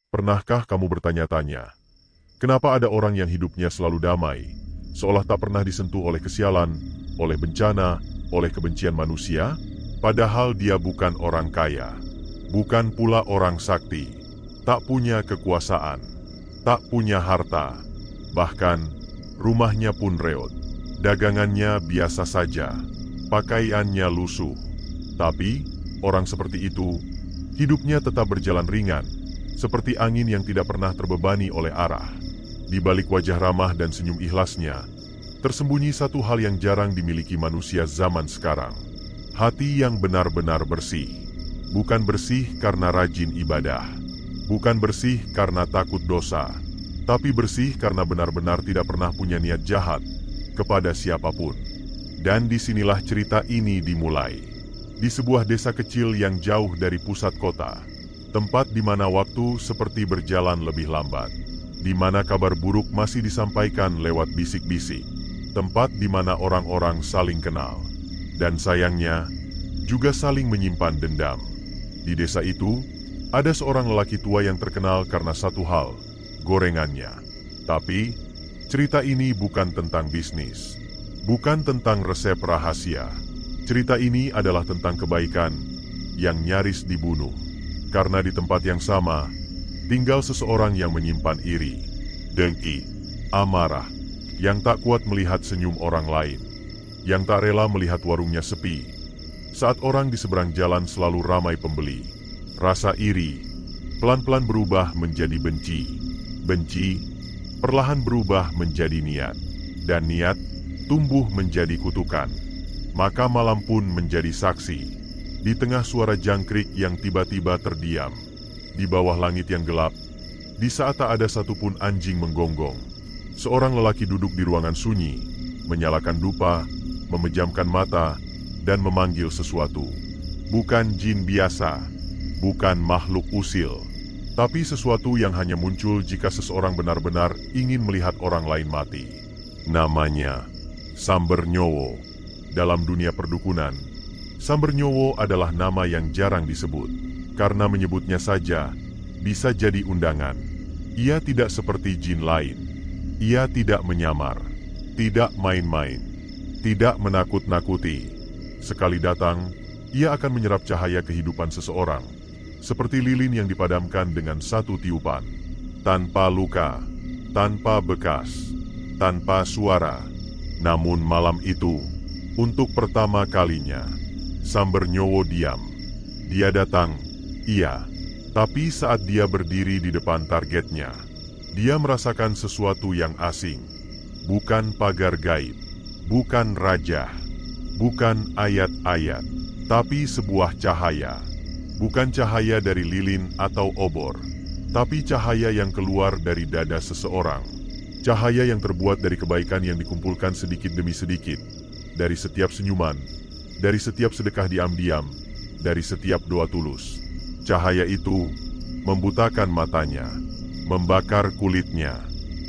Pernahkah kamu bertanya-tanya, kenapa ada orang yang hidupnya selalu damai, seolah tak pernah disentuh oleh kesialan, oleh bencana, oleh kebencian manusia? Padahal dia bukan orang kaya, bukan pula orang sakti, tak punya kekuasaan, tak punya harta, bahkan rumahnya pun reot, dagangannya biasa saja, pakaiannya lusuh. Tapi orang seperti itu, hidupnya tetap berjalan ringan, seperti angin yang tidak pernah terbebani oleh arah. Di balik wajah ramah dan senyum ikhlasnya, tersembunyi satu hal yang jarang dimiliki manusia zaman sekarang. Hati yang benar-benar bersih. Bukan bersih karena rajin ibadah. Bukan bersih karena takut dosa. Tapi bersih karena benar-benar tidak pernah punya niat jahat kepada siapapun. Dan disinilah cerita ini dimulai. Di sebuah desa kecil yang jauh dari pusat kota. Tempat di mana waktu seperti berjalan lebih lambat. Di mana kabar buruk masih disampaikan lewat bisik-bisik. Tempat di mana orang-orang saling kenal. Dan sayangnya, juga saling menyimpan dendam. Di desa itu, ada seorang lelaki tua yang terkenal karena satu hal, gorengannya. Tapi, cerita ini bukan tentang bisnis. Bukan tentang resep rahasia. Cerita ini adalah tentang kebaikan yang nyaris dibunuh. Karena di tempat yang sama, tinggal seseorang yang menyimpan iri, dengki, amarah, yang tak kuat melihat senyum orang lain, yang tak rela melihat warungnya sepi, saat orang di seberang jalan selalu ramai pembeli. Rasa iri pelan-pelan berubah menjadi benci, benci perlahan berubah menjadi niat, dan niat tumbuh menjadi kutukan. Maka malam pun menjadi saksi. Di tengah suara jangkrik yang tiba-tiba terdiam, di bawah langit yang gelap, di saat tak ada satupun anjing menggonggong, seorang lelaki duduk di ruangan sunyi, menyalakan dupa, memejamkan mata, dan memanggil sesuatu. Bukan jin biasa, bukan makhluk usil, tapi sesuatu yang hanya muncul jika seseorang benar-benar ingin melihat orang lain mati. Namanya Samber Nyowo. Dalam dunia perdukunan, Samber Nyowo adalah nama yang jarang disebut, karena menyebutnya saja bisa jadi undangan. Ia tidak seperti jin lain. Ia tidak menyamar, tidak main-main, tidak menakut-nakuti. Sekali datang, ia akan menyerap cahaya kehidupan seseorang, seperti lilin yang dipadamkan dengan satu tiupan. Tanpa luka, tanpa bekas, tanpa suara. Namun malam itu, untuk pertama kalinya, Samber Nyowo diam. Dia datang, iya. Tapi saat dia berdiri di depan targetnya, dia merasakan sesuatu yang asing. Bukan pagar gaib, bukan raja, bukan ayat-ayat, tapi sebuah cahaya. Bukan cahaya dari lilin atau obor, tapi cahaya yang keluar dari dada seseorang. Cahaya yang terbuat dari kebaikan yang dikumpulkan sedikit demi sedikit, dari setiap senyuman, dari setiap sedekah diam-diam, dari setiap doa tulus. Cahaya itu membutakan matanya, membakar kulitnya,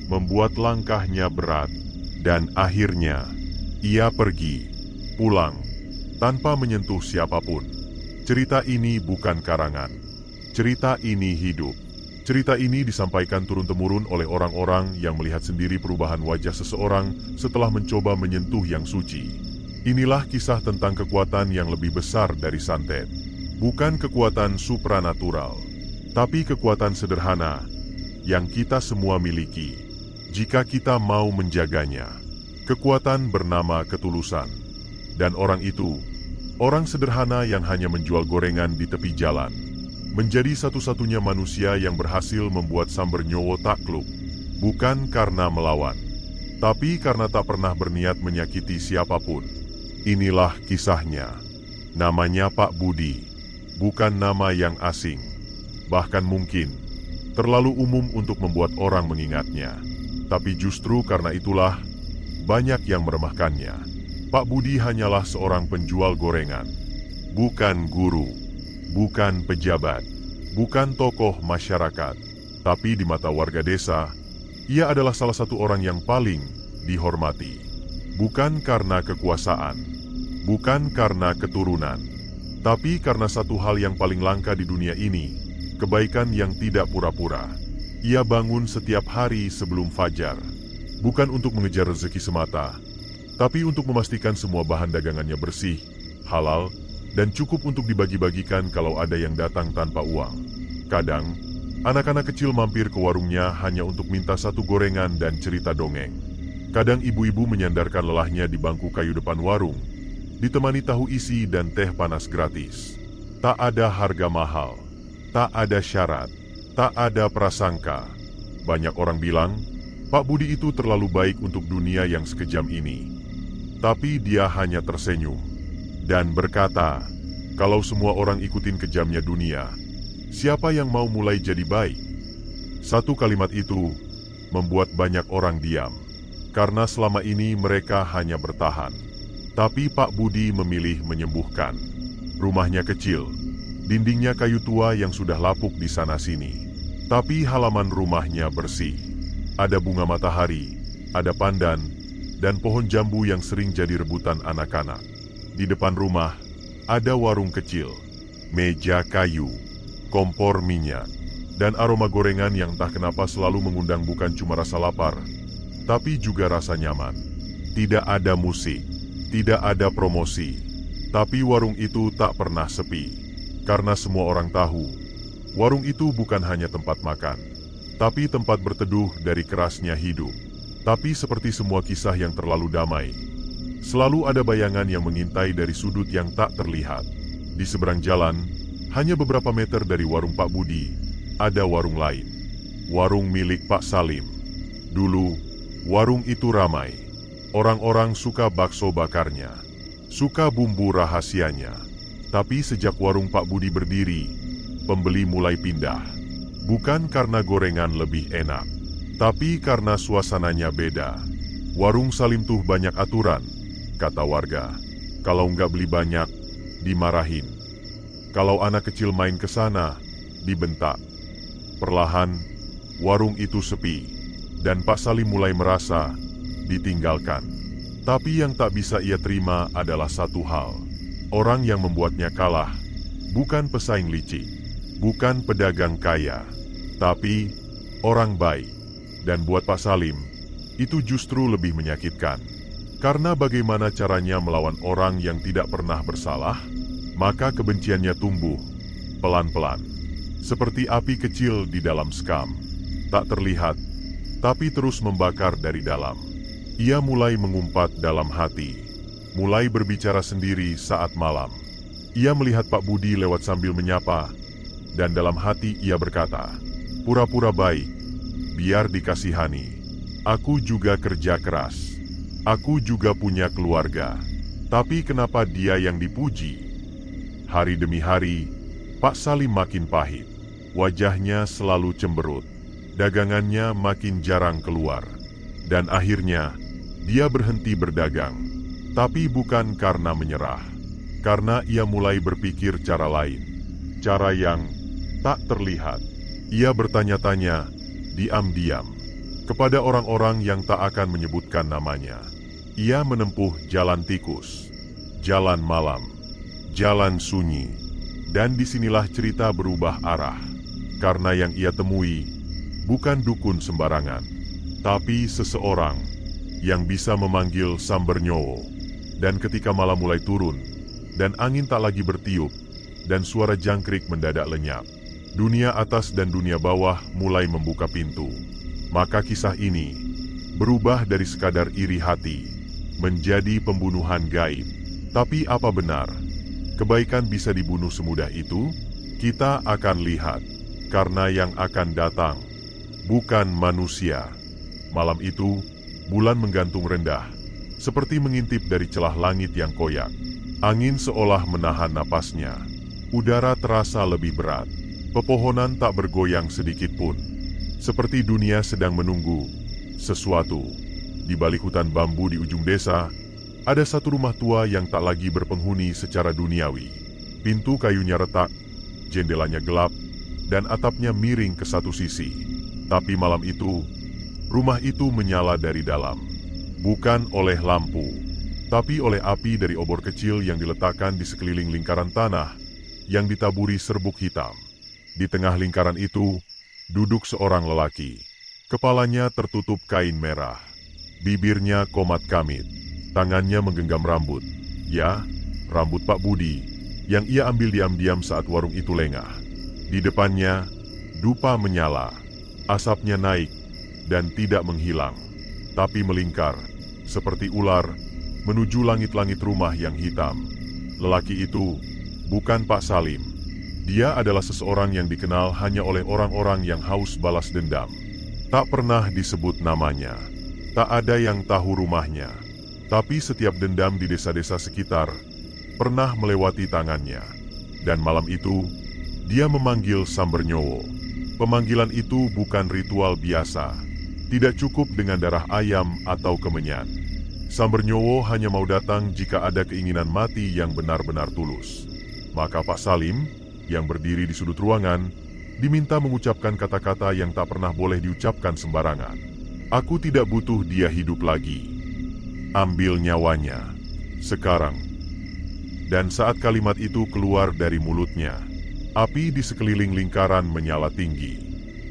membuat langkahnya berat, dan akhirnya ia pergi, pulang, tanpa menyentuh siapapun. Cerita ini bukan karangan. Cerita ini hidup. Cerita ini disampaikan turun-temurun oleh orang-orang yang melihat sendiri perubahan wajah seseorang setelah mencoba menyentuh yang suci. Inilah kisah tentang kekuatan yang lebih besar dari santet. Bukan kekuatan supranatural, tapi kekuatan sederhana yang kita semua miliki jika kita mau menjaganya. Kekuatan bernama ketulusan. Dan orang itu, orang sederhana yang hanya menjual gorengan di tepi jalan, menjadi satu-satunya manusia yang berhasil membuat Samber Nyowo takluk. Bukan karena melawan, tapi karena tak pernah berniat menyakiti siapapun. Inilah kisahnya. Namanya Pak Budi. Bukan nama yang asing. Bahkan mungkin terlalu umum untuk membuat orang mengingatnya. Tapi justru karena itulah banyak yang meremehkannya. Pak Budi hanyalah seorang penjual gorengan. Bukan guru, bukan pejabat, bukan tokoh masyarakat. Tapi di mata warga desa, ia adalah salah satu orang yang paling dihormati. Bukan karena kekuasaan, bukan karena keturunan, tapi karena satu hal yang paling langka di dunia ini, kebaikan yang tidak pura-pura. Ia bangun setiap hari sebelum fajar, bukan untuk mengejar rezeki semata, tapi untuk memastikan semua bahan dagangannya bersih, halal, dan cukup untuk dibagi-bagikan kalau ada yang datang tanpa uang. Kadang, anak-anak kecil mampir ke warungnya hanya untuk minta satu gorengan dan cerita dongeng. Kadang ibu-ibu menyandarkan lelahnya di bangku kayu depan warung, ditemani tahu isi dan teh panas gratis. Tak ada harga mahal, tak ada syarat, tak ada prasangka. Banyak orang bilang, Pak Budi itu terlalu baik untuk dunia yang sekejam ini. Tapi dia hanya tersenyum dan berkata, kalau semua orang ikutin kejamnya dunia, siapa yang mau mulai jadi baik? Satu kalimat itu membuat banyak orang diam, karena selama ini mereka hanya bertahan. Tapi Pak Budi memilih menyembuhkan. Rumahnya kecil, dindingnya kayu tua yang sudah lapuk di sana-sini. Tapi halaman rumahnya bersih. Ada bunga matahari, ada pandan, dan pohon jambu yang sering jadi rebutan anak-anak. Di depan rumah, ada warung kecil, meja kayu, kompor minyak, dan aroma gorengan yang entah kenapa selalu mengundang bukan cuma rasa lapar, tapi juga rasa nyaman. Tidak ada musik, tidak ada promosi, tapi warung itu tak pernah sepi. Karena semua orang tahu, warung itu bukan hanya tempat makan, tapi tempat berteduh dari kerasnya hidup. Tapi seperti semua kisah yang terlalu damai, selalu ada bayangan yang mengintai dari sudut yang tak terlihat. Di seberang jalan, hanya beberapa meter dari warung Pak Budi, ada warung lain. Warung milik Pak Salim. Dulu, warung itu ramai. Orang-orang suka bakso bakarnya, suka bumbu rahasianya. Tapi sejak warung Pak Budi berdiri, pembeli mulai pindah. Bukan karena gorengan lebih enak, tapi karena suasananya beda. Warung Salim tuh banyak aturan, kata warga. Kalau nggak beli banyak, dimarahin. Kalau anak kecil main ke sana, dibentak. Perlahan, warung itu sepi, dan Pak Salim mulai merasa ditinggalkan. Tapi yang tak bisa ia terima adalah satu hal. Orang yang membuatnya kalah, bukan pesaing licik, bukan pedagang kaya, tapi orang baik. Dan buat Pak Salim, itu justru lebih menyakitkan. Karena bagaimana caranya melawan orang yang tidak pernah bersalah, maka kebenciannya tumbuh pelan-pelan. Seperti api kecil di dalam sekam, tak terlihat, tapi terus membakar dari dalam. Ia mulai mengumpat dalam hati, mulai berbicara sendiri saat malam. Ia melihat Pak Budi lewat sambil menyapa, dan dalam hati ia berkata, pura-pura baik, biar dikasihani. Aku juga kerja keras. Aku juga punya keluarga. Tapi kenapa dia yang dipuji? Hari demi hari, Pak Salim makin pahit. Wajahnya selalu cemberut. Dagangannya makin jarang keluar. Dan akhirnya, dia berhenti berdagang. Tapi bukan karena menyerah. Karena ia mulai berpikir cara lain. Cara yang tak terlihat. Ia bertanya-tanya, diam-diam, kepada orang-orang yang tak akan menyebutkan namanya. Ia menempuh jalan tikus, jalan malam, jalan sunyi. Dan disinilah cerita berubah arah. Karena yang ia temui bukan dukun sembarangan, tapi seseorang yang bisa memanggil Sambernyowo. Dan ketika malam mulai turun, dan angin tak lagi bertiup, dan suara jangkrik mendadak lenyap, dunia atas dan dunia bawah mulai membuka pintu. Maka kisah ini berubah dari sekadar iri hati menjadi pembunuhan gaib. Tapi apa benar kebaikan bisa dibunuh semudah itu? Kita akan lihat, karena yang akan datang bukan manusia. Malam itu, bulan menggantung rendah, seperti mengintip dari celah langit yang koyak. Angin seolah menahan napasnya. Udara terasa lebih berat. Pepohonan tak bergoyang sedikit pun. Seperti dunia sedang menunggu sesuatu. Di balik hutan bambu di ujung desa, ada satu rumah tua yang tak lagi berpenghuni secara duniawi. Pintu kayunya retak, jendelanya gelap, dan atapnya miring ke satu sisi. Tapi malam itu, rumah itu menyala dari dalam. Bukan oleh lampu, tapi oleh api dari obor kecil yang diletakkan di sekeliling lingkaran tanah yang ditaburi serbuk hitam. Di tengah lingkaran itu, duduk seorang lelaki. Kepalanya tertutup kain merah. Bibirnya komat kamit. Tangannya menggenggam rambut. Ya, rambut Pak Budi, yang ia ambil diam-diam saat warung itu lengah. Di depannya, dupa menyala. Asapnya naik dan tidak menghilang, tapi melingkar, seperti ular, menuju langit-langit rumah yang hitam. Lelaki itu bukan Pak Salim. Dia adalah seseorang yang dikenal hanya oleh orang-orang yang haus balas dendam. Tak pernah disebut namanya. Tak ada yang tahu rumahnya. Tapi setiap dendam di desa-desa sekitar pernah melewati tangannya. Dan malam itu, dia memanggil Sambernyowo. Pemanggilan itu bukan ritual biasa. Tidak cukup dengan darah ayam atau kemenyan. Sambernyowo hanya mau datang jika ada keinginan mati yang benar-benar tulus. Maka Pak Salim, yang berdiri di sudut ruangan, diminta mengucapkan kata-kata yang tak pernah boleh diucapkan sembarangan. Aku tidak butuh dia hidup lagi. Ambil nyawanya. Sekarang. Dan saat kalimat itu keluar dari mulutnya, api di sekeliling lingkaran menyala tinggi.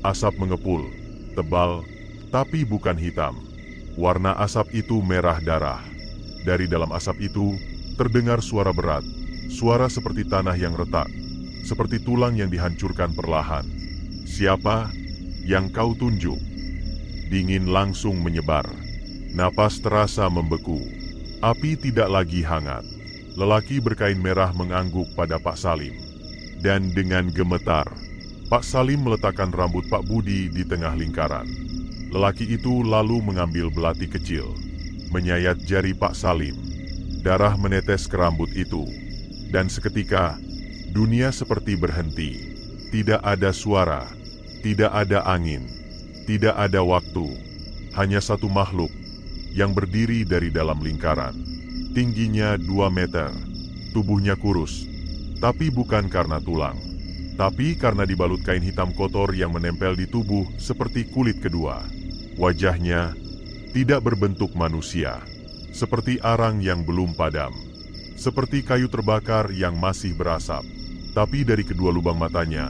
Asap mengepul, tebal, tapi bukan hitam. Warna asap itu merah darah. Dari dalam asap itu, terdengar suara berat. Suara seperti tanah yang retak. Seperti tulang yang dihancurkan perlahan. Siapa yang kau tunjuk? Dingin langsung menyebar. Napas terasa membeku. Api tidak lagi hangat. Lelaki berkain merah mengangguk pada Pak Salim. Dan dengan gemetar, Pak Salim meletakkan rambut Pak Budi di tengah lingkaran. Lelaki itu lalu mengambil belati kecil, menyayat jari Pak Salim. Darah menetes ke rambut itu. Dan seketika, dunia seperti berhenti. Tidak ada suara, tidak ada angin, tidak ada waktu. Hanya satu makhluk yang berdiri dari dalam lingkaran. Tingginya 2 meter, tubuhnya kurus. Tapi bukan karena tulang, tapi karena dibalut kain hitam kotor yang menempel di tubuh seperti kulit kedua. Wajahnya tidak berbentuk manusia, seperti arang yang belum padam, seperti kayu terbakar yang masih berasap. Tapi dari kedua lubang matanya,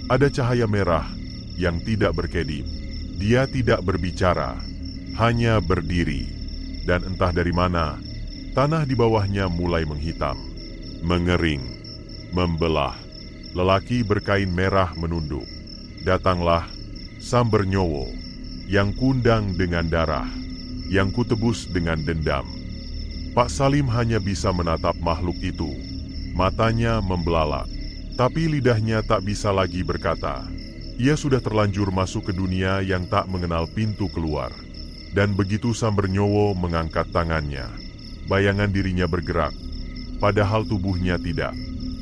ada cahaya merah yang tidak berkedip. Dia tidak berbicara, hanya berdiri. Dan entah dari mana, tanah di bawahnya mulai menghitam, mengering, membelah. Lelaki berkain merah menunduk. Datanglah Sambernyowo, yang kundang dengan darah, yang kutebus dengan dendam. Pak Salim hanya bisa menatap makhluk itu. Matanya membelalak, tapi lidahnya tak bisa lagi berkata. Ia sudah terlanjur masuk ke dunia yang tak mengenal pintu keluar. Dan begitu Sambernyowo mengangkat tangannya, bayangan dirinya bergerak, padahal tubuhnya tidak.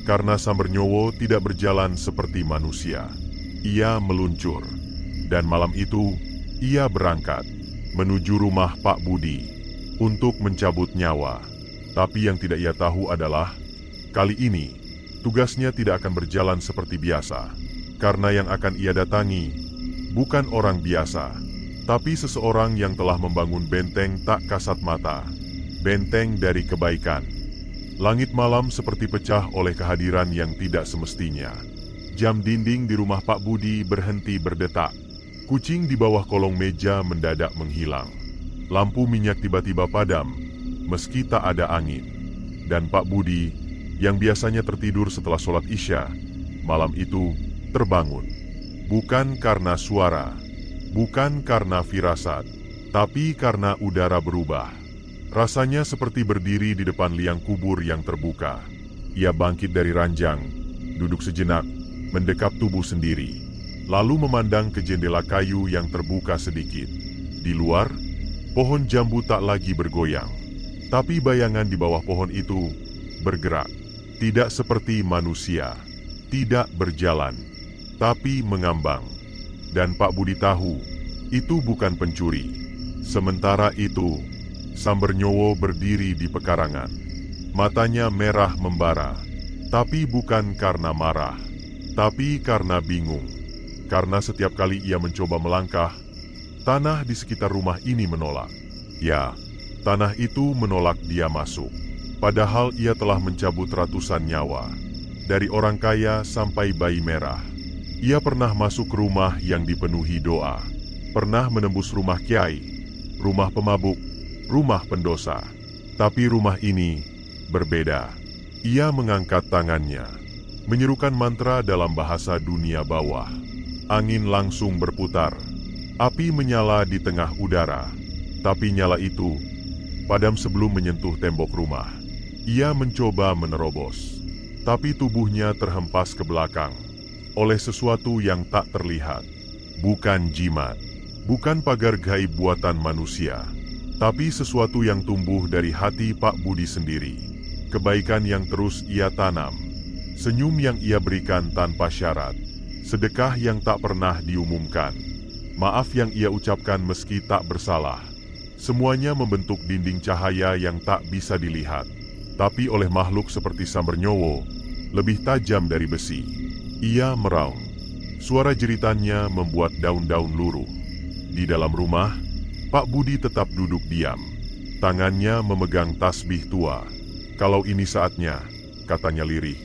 Karena Sambernyowo tidak berjalan seperti manusia. Ia meluncur. Dan malam itu, ia berangkat menuju rumah Pak Budi untuk mencabut nyawa. Tapi yang tidak ia tahu adalah, kali ini, tugasnya tidak akan berjalan seperti biasa. Karena yang akan ia datangi, bukan orang biasa, tapi seseorang yang telah membangun benteng tak kasat mata. Benteng dari kebaikan. Langit malam seperti pecah oleh kehadiran yang tidak semestinya. Jam dinding di rumah Pak Budi berhenti berdetak. Kucing di bawah kolong meja mendadak menghilang. Lampu minyak tiba-tiba padam, meski tak ada angin. Dan Pak Budi, yang biasanya tertidur setelah sholat Isya, malam itu terbangun. Bukan karena suara, bukan karena firasat, tapi karena udara berubah. Rasanya seperti berdiri di depan liang kubur yang terbuka. Ia bangkit dari ranjang, duduk sejenak, mendekap tubuh sendiri, lalu memandang ke jendela kayu yang terbuka sedikit. Di luar, pohon jambu tak lagi bergoyang, tapi bayangan di bawah pohon itu bergerak. Tidak seperti manusia, tidak berjalan, tapi mengambang. Dan Pak Budi tahu, itu bukan pencuri. Sementara itu, Sambernyowo berdiri di pekarangan. Matanya merah membara, tapi bukan karena marah, tapi karena bingung. Karena setiap kali ia mencoba melangkah, tanah di sekitar rumah ini menolak. Ya, tanah itu menolak dia masuk. Padahal ia telah mencabut ratusan nyawa, dari orang kaya sampai bayi merah. Ia pernah masuk rumah yang dipenuhi doa, pernah menembus rumah kiai, rumah pemabuk, rumah pendosa. Tapi rumah ini berbeda. Ia mengangkat tangannya, menyerukan mantra dalam bahasa dunia bawah. Angin langsung berputar, api menyala di tengah udara. Tapi nyala itu padam sebelum menyentuh tembok rumah. Ia mencoba menerobos, tapi tubuhnya terhempas ke belakang oleh sesuatu yang tak terlihat. Bukan jimat, bukan pagar gaib buatan manusia, tapi sesuatu yang tumbuh dari hati Pak Budi sendiri. Kebaikan yang terus ia tanam, senyum yang ia berikan tanpa syarat, sedekah yang tak pernah diumumkan, maaf yang ia ucapkan meski tak bersalah. Semuanya membentuk dinding cahaya yang tak bisa dilihat, tapi oleh makhluk seperti Sambernyowo, lebih tajam dari besi. Ia meraung. Suara jeritannya membuat daun-daun luruh. Di dalam rumah, Pak Budi tetap duduk diam. Tangannya memegang tasbih tua. Kalau ini saatnya, katanya lirih.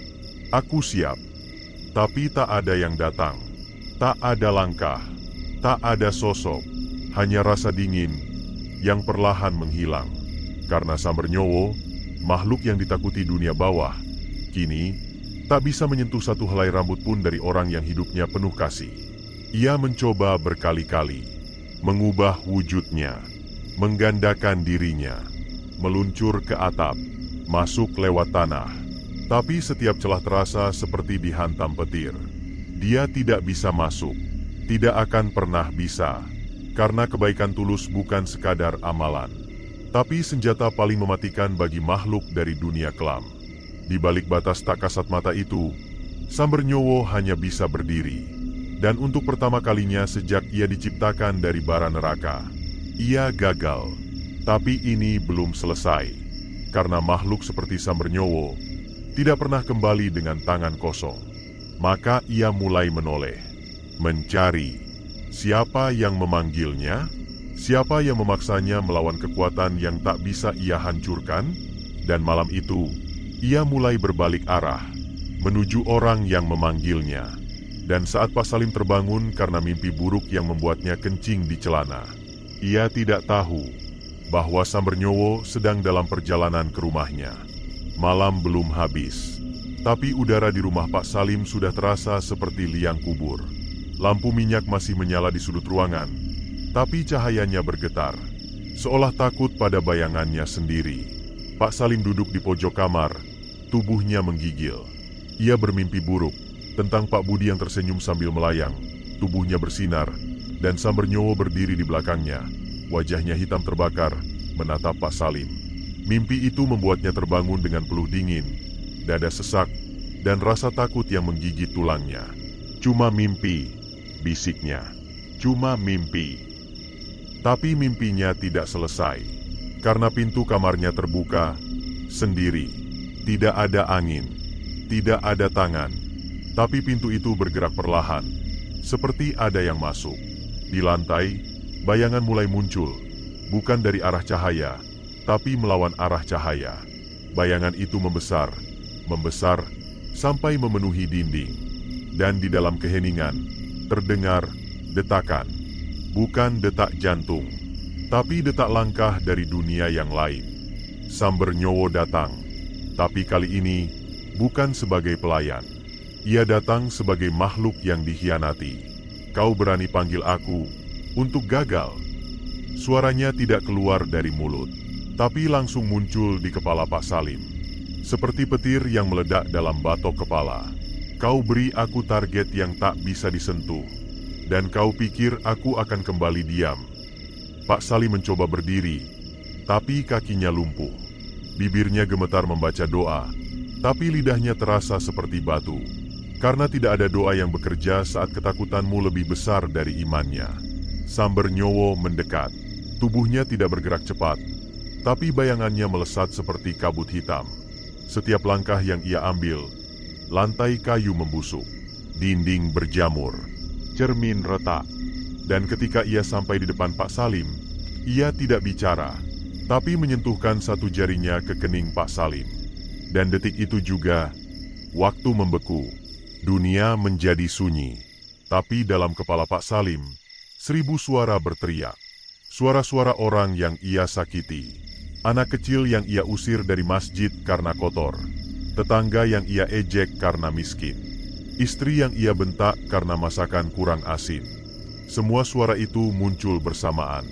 Aku siap. Tapi tak ada yang datang. Tak ada langkah. Tak ada sosok. Hanya rasa dingin yang perlahan menghilang. Karena Sambernyowo, makhluk yang ditakuti dunia bawah, kini tak bisa menyentuh satu helai rambut pun dari orang yang hidupnya penuh kasih. Ia mencoba berkali-kali mengubah wujudnya, menggandakan dirinya, meluncur ke atap, masuk lewat tanah. Tapi setiap celah terasa seperti dihantam petir. Dia tidak bisa masuk, tidak akan pernah bisa, karena kebaikan tulus bukan sekadar amalan, tapi senjata paling mematikan bagi makhluk dari dunia kelam. Di balik batas tak kasat mata itu, Sambernyowo hanya bisa berdiri. Dan untuk pertama kalinya sejak ia diciptakan dari bara neraka, ia gagal. Tapi ini belum selesai, karena makhluk seperti Sambernyowo tidak pernah kembali dengan tangan kosong. Maka ia mulai menoleh, mencari siapa yang memanggilnya, siapa yang memaksanya melawan kekuatan yang tak bisa ia hancurkan. Dan malam itu, ia mulai berbalik arah, menuju orang yang memanggilnya. Dan saat Pak Salim terbangun karena mimpi buruk yang membuatnya kencing di celana, ia tidak tahu bahwa Sambernyowo sedang dalam perjalanan ke rumahnya. Malam belum habis, tapi udara di rumah Pak Salim sudah terasa seperti liang kubur. Lampu minyak masih menyala di sudut ruangan, tapi cahayanya bergetar, seolah takut pada bayangannya sendiri. Pak Salim duduk di pojok kamar, tubuhnya menggigil. Ia bermimpi buruk tentang Pak Budi yang tersenyum sambil melayang. Tubuhnya bersinar, dan Sambernyowo berdiri di belakangnya. Wajahnya hitam terbakar, menatap Pak Salim. Mimpi itu membuatnya terbangun dengan peluh dingin, dada sesak, dan rasa takut yang menggigit tulangnya. Cuma mimpi, bisiknya. Cuma mimpi. Tapi mimpinya tidak selesai, karena pintu kamarnya terbuka sendiri. Tidak ada angin, tidak ada tangan, tapi pintu itu bergerak perlahan, seperti ada yang masuk. Di lantai, bayangan mulai muncul, bukan dari arah cahaya, tapi melawan arah cahaya. Bayangan itu membesar, membesar, sampai memenuhi dinding. Dan di dalam keheningan, terdengar detakan. Bukan detak jantung, tapi detak langkah dari dunia yang lain. Sambernyowo datang. Tapi kali ini, bukan sebagai pelayan. Ia datang sebagai makhluk yang dikhianati. Kau berani panggil aku untuk gagal? Suaranya tidak keluar dari mulut, tapi langsung muncul di kepala Pak Salim. Seperti petir yang meledak dalam batok kepala. Kau beri aku target yang tak bisa disentuh, dan kau pikir aku akan kembali diam. Pak Salim mencoba berdiri, tapi kakinya lumpuh. Bibirnya gemetar membaca doa, tapi lidahnya terasa seperti batu. Karena tidak ada doa yang bekerja saat ketakutanmu lebih besar dari imannya. Sambernyowo mendekat. Tubuhnya tidak bergerak cepat, tapi bayangannya melesat seperti kabut hitam. Setiap langkah yang ia ambil, lantai kayu membusuk, dinding berjamur, cermin retak. Dan ketika ia sampai di depan Pak Salim, ia tidak bicara, tapi menyentuhkan satu jarinya ke kening Pak Salim. Dan detik itu juga, waktu membeku. Dunia menjadi sunyi. Tapi dalam kepala Pak Salim, 1000 suara berteriak. Suara-suara orang yang ia sakiti. Anak kecil yang ia usir dari masjid karena kotor. Tetangga yang ia ejek karena miskin. Istri yang ia bentak karena masakan kurang asin. Semua suara itu muncul bersamaan.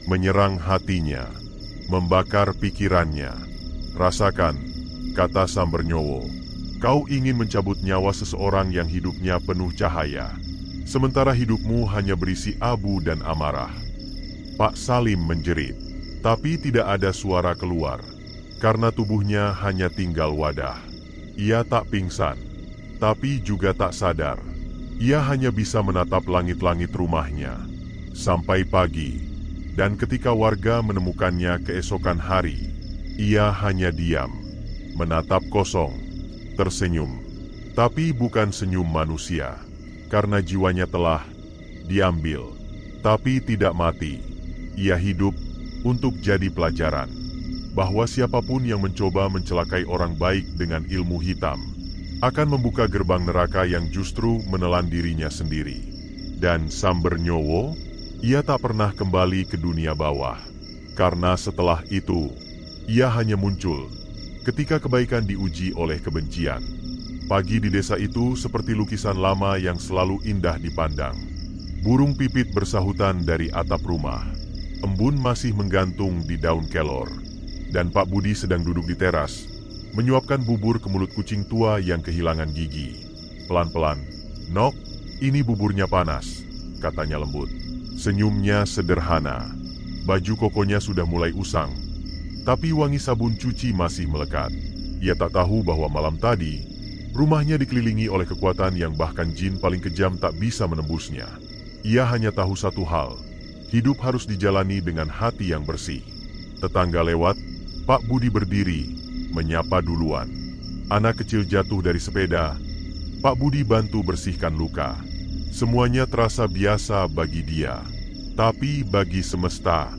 Menyerang hatinya. Membakar pikirannya. Rasakan, kata Sambernyowo. Kau ingin mencabut nyawa seseorang yang hidupnya penuh cahaya. Sementara hidupmu hanya berisi abu dan amarah. Pak Salim menjerit, tapi tidak ada suara keluar, karena tubuhnya hanya tinggal wadah. Ia tak pingsan, tapi juga tak sadar. Ia hanya bisa menatap langit-langit rumahnya, sampai pagi. Dan ketika warga menemukannya keesokan hari, ia hanya diam, menatap kosong, tersenyum. Tapi bukan senyum manusia. Karena jiwanya telah diambil, tapi tidak mati. Ia hidup untuk jadi pelajaran, bahwa siapapun yang mencoba mencelakai orang baik dengan ilmu hitam, akan membuka gerbang neraka yang justru menelan dirinya sendiri. Dan Sambernyowo, ia tak pernah kembali ke dunia bawah, karena setelah itu, ia hanya muncul ketika kebaikan diuji oleh kebencian. Pagi di desa itu seperti lukisan lama yang selalu indah dipandang. Burung pipit bersahutan dari atap rumah. Embun masih menggantung di daun kelor. Dan Pak Budi sedang duduk di teras, menyuapkan bubur ke mulut kucing tua yang kehilangan gigi. Pelan-pelan, "Nok, ini buburnya panas," katanya lembut. Senyumnya sederhana. Baju kokonya sudah mulai usang, tapi wangi sabun cuci masih melekat. Ia tak tahu bahwa malam tadi, rumahnya dikelilingi oleh kekuatan yang bahkan jin paling kejam tak bisa menembusnya. Ia hanya tahu satu hal, hidup harus dijalani dengan hati yang bersih. Tetangga lewat, Pak Budi berdiri, menyapa duluan. Anak kecil jatuh dari sepeda, Pak Budi bantu bersihkan luka. Semuanya terasa biasa bagi dia. Tapi bagi semesta,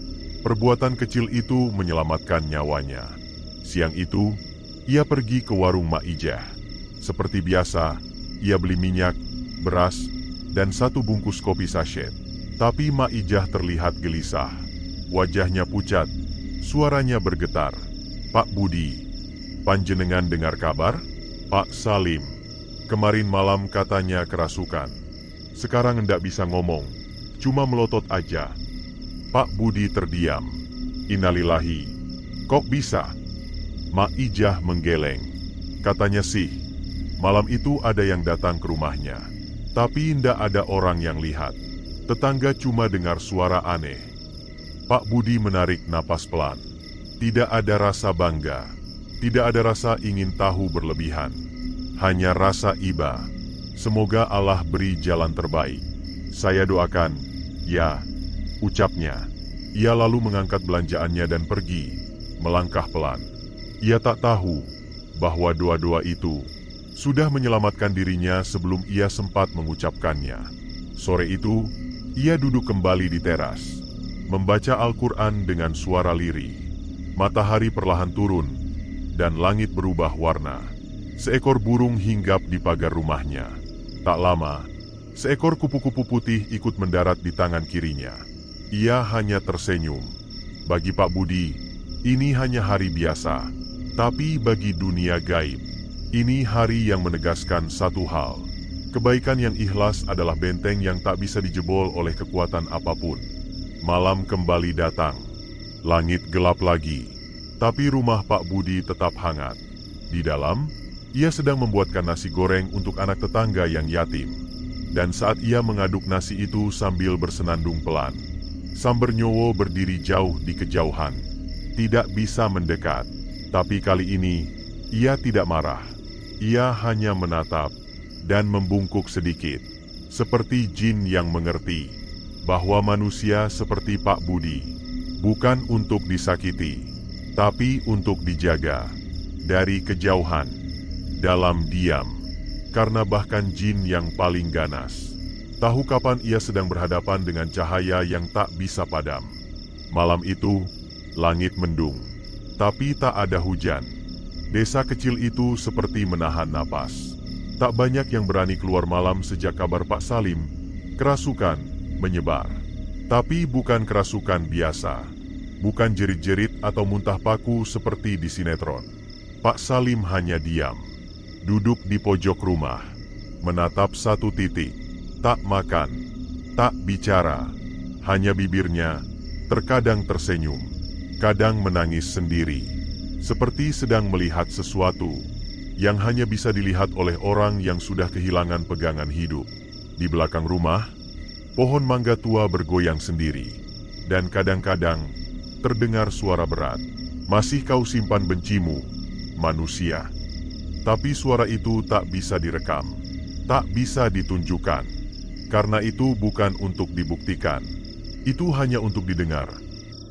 perbuatan kecil itu menyelamatkan nyawanya. Siang itu, ia pergi ke warung Mak Ijah. Seperti biasa, ia beli minyak, beras, dan 1 bungkus kopi sachet. Tapi Mak Ijah terlihat gelisah. Wajahnya pucat, suaranya bergetar. "Pak Budi, panjenengan dengar kabar? Pak Salim, kemarin malam katanya kerasukan. Sekarang ndak bisa ngomong, cuma melotot aja." Pak Budi terdiam. "Innalillahi, kok bisa?" Mak Ijah menggeleng. Katanya sih, malam itu ada yang datang ke rumahnya, tapi ndak ada orang yang lihat. Tetangga cuma dengar suara aneh. Pak Budi menarik napas pelan. Tidak ada rasa bangga, tidak ada rasa ingin tahu berlebihan. Hanya rasa iba. Semoga Allah beri jalan terbaik. Saya doakan, ya, ucapnya. Ia lalu mengangkat belanjaannya dan pergi, melangkah pelan. Ia tak tahu bahwa doa-doa itu sudah menyelamatkan dirinya sebelum ia sempat mengucapkannya. Sore itu, ia duduk kembali di teras, membaca Al-Quran dengan suara lirih. Matahari perlahan turun, dan langit berubah warna. Seekor burung hinggap di pagar rumahnya. Tak lama, seekor kupu-kupu putih ikut mendarat di tangan kirinya. Ia hanya tersenyum. Bagi Pak Budi, ini hanya hari biasa. Tapi bagi dunia gaib, ini hari yang menegaskan satu hal. Kebaikan yang ikhlas adalah benteng yang tak bisa dijebol oleh kekuatan apapun. Malam kembali datang. Langit gelap lagi. Tapi rumah Pak Budi tetap hangat. Di dalam, ia sedang membuatkan nasi goreng untuk anak tetangga yang yatim. Dan saat ia mengaduk nasi itu sambil bersenandung pelan, Sambernyowo berdiri jauh di kejauhan. Tidak bisa mendekat. Tapi kali ini, ia tidak marah. Ia hanya menatap dan membungkuk sedikit. Seperti jin yang mengerti bahwa manusia seperti Pak Budi bukan untuk disakiti, tapi untuk dijaga dari kejauhan, dalam diam. Karena bahkan jin yang paling ganas tahu kapan ia sedang berhadapan dengan cahaya yang tak bisa padam. Malam itu, langit mendung, tapi tak ada hujan. Desa kecil itu seperti menahan napas. Tak banyak yang berani keluar malam sejak kabar Pak Salim Kerasukan menyebar. Tapi bukan kerasukan biasa. Bukan jerit-jerit atau muntah paku seperti di sinetron. Pak Salim hanya diam. Duduk di pojok rumah. Menatap satu titik. Tak makan. Tak bicara. Hanya bibirnya terkadang tersenyum. Kadang menangis sendiri. Seperti sedang melihat sesuatu yang hanya bisa dilihat oleh orang yang sudah kehilangan pegangan hidup. Di belakang rumah, pohon mangga tua bergoyang sendiri. Dan kadang-kadang terdengar suara berat. Masih kau simpan bencimu, manusia. Tapi suara itu tak bisa direkam. Tak bisa ditunjukkan. Karena itu bukan untuk dibuktikan. Itu hanya untuk didengar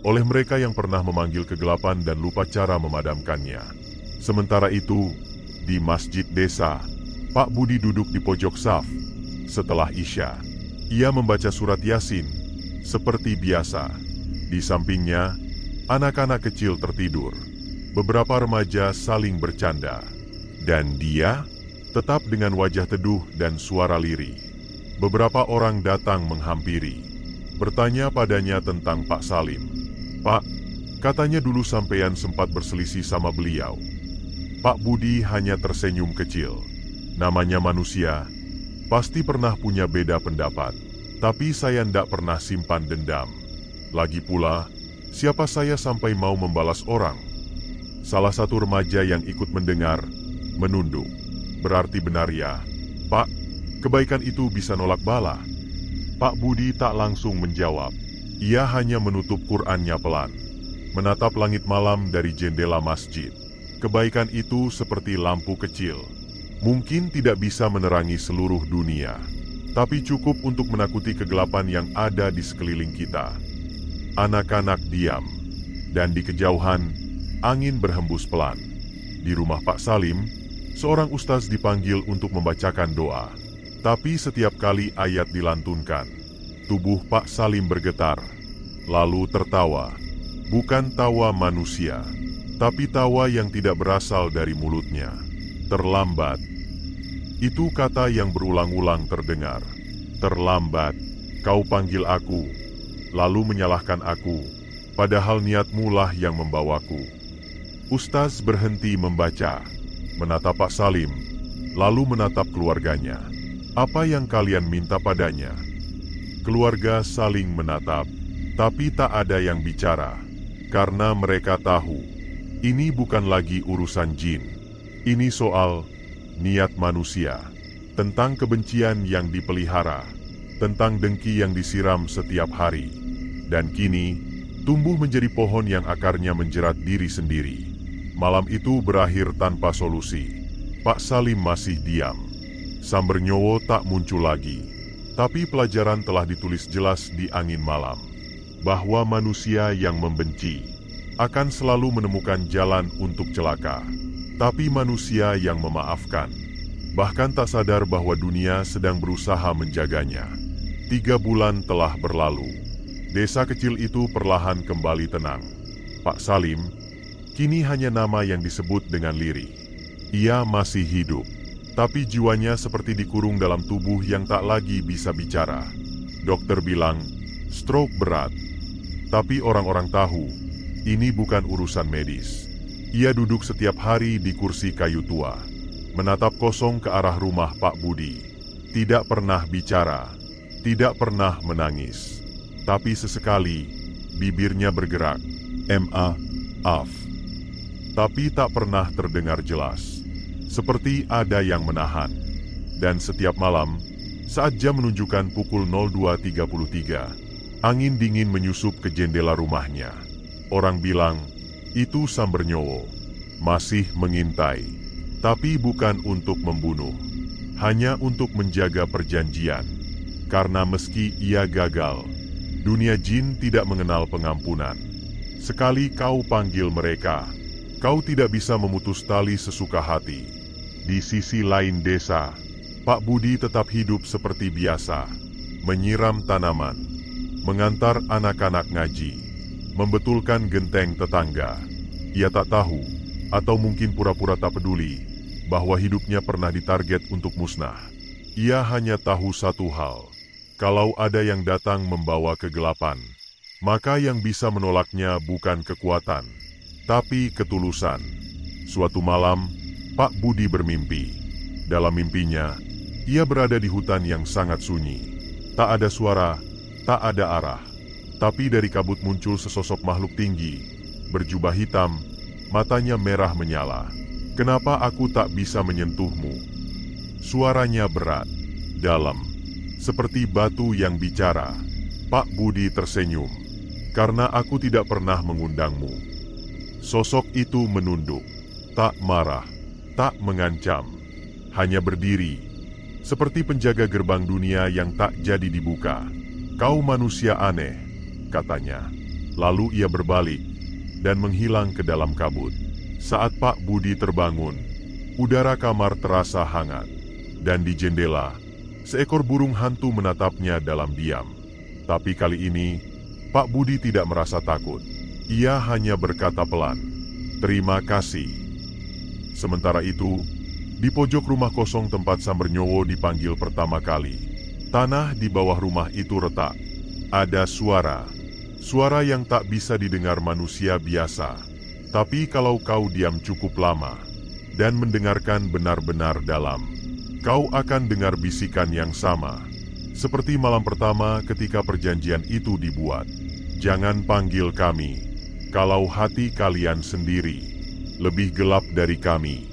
oleh mereka yang pernah memanggil kegelapan dan lupa cara memadamkannya. Sementara itu, di masjid desa, Pak Budi duduk di pojok saf. Setelah Isya, ia membaca surat Yasin, seperti biasa. Di sampingnya, anak-anak kecil tertidur. Beberapa remaja saling bercanda. Dan dia tetap dengan wajah teduh dan suara lirih. Beberapa orang datang menghampiri, bertanya padanya tentang Pak Salim. Pak, katanya dulu sampean sempat berselisih sama beliau. Pak Budi hanya tersenyum kecil. Namanya manusia, pasti pernah punya beda pendapat. Tapi saya ndak pernah simpan dendam. Lagi pula, siapa saya sampai mau membalas orang? Salah satu remaja yang ikut mendengar, menunduk. Berarti benar ya, Pak, kebaikan itu bisa nolak bala. Pak Budi tak langsung menjawab. Ia hanya menutup Qur'annya pelan, menatap langit malam dari jendela masjid. Kebaikan itu seperti lampu kecil. Mungkin tidak bisa menerangi seluruh dunia, tapi cukup untuk menakuti kegelapan yang ada di sekeliling kita. Anak-anak diam, dan di kejauhan, angin berhembus pelan. Di rumah Pak Salim, seorang ustaz dipanggil untuk membacakan doa. Tapi setiap kali ayat dilantunkan, tubuh Pak Salim bergetar, lalu tertawa. Bukan tawa manusia, tapi tawa yang tidak berasal dari mulutnya. Terlambat. Itu kata yang berulang-ulang terdengar. Terlambat, kau panggil aku, lalu menyalahkan aku, padahal niatmu lah yang membawaku. Ustaz berhenti membaca, menatap Pak Salim, lalu menatap keluarganya. Apa yang kalian minta padanya? Keluarga saling menatap, tapi tak ada yang bicara, karena mereka tahu, ini bukan lagi urusan jin. Ini soal niat manusia, tentang kebencian yang dipelihara, tentang dengki yang disiram setiap hari, dan kini tumbuh menjadi pohon yang akarnya menjerat diri sendiri. Malam itu berakhir tanpa solusi. Pak Salim masih diam. Sambernyowo tak muncul lagi. Tapi pelajaran telah ditulis jelas di angin malam, bahwa manusia yang membenci akan selalu menemukan jalan untuk celaka. Tapi manusia yang memaafkan, bahkan tak sadar bahwa dunia sedang berusaha menjaganya. 3 bulan telah berlalu. Desa kecil itu perlahan kembali tenang. Pak Salim kini hanya nama yang disebut dengan lirih. Ia masih hidup, tapi jiwanya seperti dikurung dalam tubuh yang tak lagi bisa bicara. Dokter bilang, stroke berat. Tapi orang-orang tahu, ini bukan urusan medis. Ia duduk setiap hari di kursi kayu tua, menatap kosong ke arah rumah Pak Budi. Tidak pernah bicara, tidak pernah menangis. Tapi sesekali, bibirnya bergerak. Maaf. Tapi tak pernah terdengar jelas. Seperti ada yang menahan. Dan setiap malam, saat jam menunjukkan pukul 02.33, angin dingin menyusup ke jendela rumahnya. Orang bilang, itu Sambernyowo, masih mengintai. Tapi bukan untuk membunuh, hanya untuk menjaga perjanjian. Karena meski ia gagal, dunia jin tidak mengenal pengampunan. Sekali kau panggil mereka, kau tidak bisa memutus tali sesuka hati. Di sisi lain desa, Pak Budi tetap hidup seperti biasa, menyiram tanaman, mengantar anak-anak ngaji, membetulkan genteng tetangga. Ia tak tahu, atau mungkin pura-pura tak peduli, bahwa hidupnya pernah ditarget untuk musnah. Ia hanya tahu satu hal, Kalau ada yang datang membawa kegelapan, maka yang bisa menolaknya bukan kekuatan, tapi ketulusan. Suatu malam, Pak Budi bermimpi. Dalam mimpinya, ia berada di hutan yang sangat sunyi. Tak ada suara, tak ada arah. Tapi dari kabut muncul sesosok makhluk tinggi, berjubah hitam, matanya merah menyala. "Kenapa aku tak bisa menyentuhmu?" Suaranya berat, dalam, seperti batu yang bicara. Pak Budi tersenyum. "Karena aku tidak pernah mengundangmu." Sosok itu menunduk, tak marah, tak mengancam, hanya berdiri, seperti penjaga gerbang dunia yang tak jadi dibuka. "Kau manusia aneh," katanya. Lalu ia berbalik dan menghilang ke dalam kabut. Saat Pak Budi terbangun, udara kamar terasa hangat, dan di jendela, seekor burung hantu menatapnya dalam diam. Tapi kali ini, Pak Budi tidak merasa takut. Ia hanya berkata pelan, "Terima kasih." Sementara itu, di pojok rumah kosong tempat Sambernyowo dipanggil pertama kali, tanah di bawah rumah itu retak. Ada suara. Suara yang tak bisa didengar manusia biasa. Tapi kalau kau diam cukup lama dan mendengarkan benar-benar dalam, kau akan dengar bisikan yang sama. Seperti malam pertama ketika perjanjian itu dibuat. "Jangan panggil kami, kalau hati kalian sendiri lebih gelap dari kami."